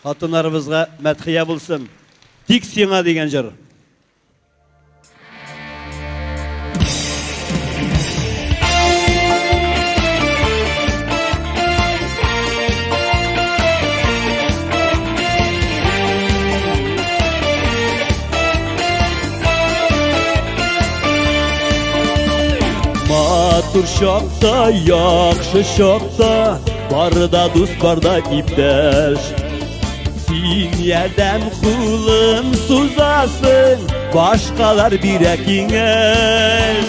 Қатынарымызға мәтхия болсын. Тик сиңа деген жыр. Матур шақта, яқшы шақта, барда дос, барда иптеш. Син ярдәм кулын сузасың, башкалар бирә киңәш.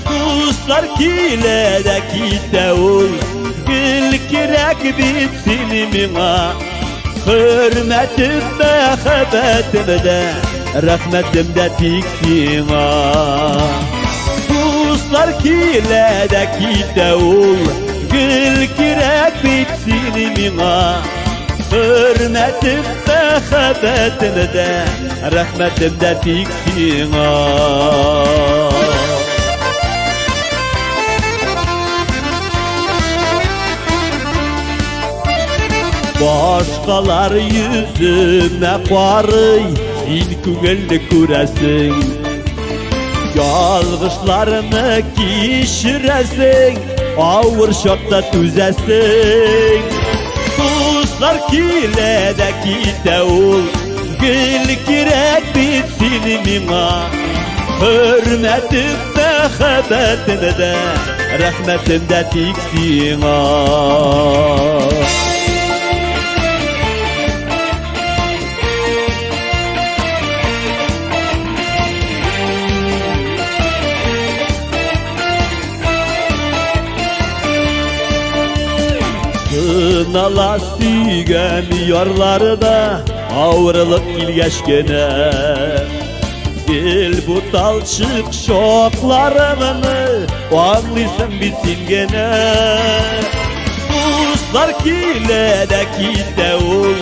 Дуслар килә дә китә ул, гел кирәк бит сине миңа. Хөрмәтем, мәхәббәтем дә, рәхмәтем дә тик сиңа. Дуслар килә дә китә ул, гел кирәк бит сине миңа. Hürmetim, мәхәббәтем дә, рәхмәтем дә тик сиңа. Башкалар йөземә карый, син күңелне күрәсең. Ялгышларны кичерәсең, авыр чакта түзәсең. Dostlar kile de kite ol, gel kirek bit seni mima. Hürmetim, мәхәббәтем de, rəhmətim de tik sina. Sınala süygən yarlarda avrılık ilgəş gene. El bu talçık şoklarımını anlıysan bitsin gene. Dostlar kile de kite ol,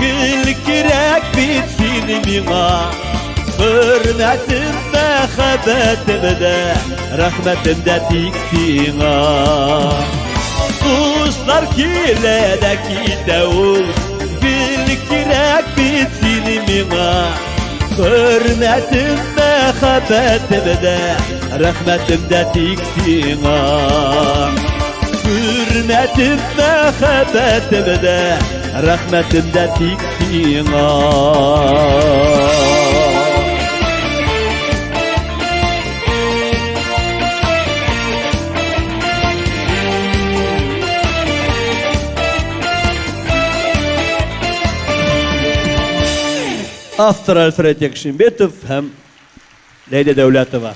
gel kirek bitsin mima. Hürmetim, мәхәббәтем de, rəhmətim de tik sina. Dostlar kile de kite ol, gel kirek bit seni mima. Hürmetim, мәхәббәтем de, rəhmətim de tik sina. Hürmetim, мәхәббәтем de, rəhmətim de tik sina. Автор Альфред Якшимбетов һәм Ләйлә Дәүләтова.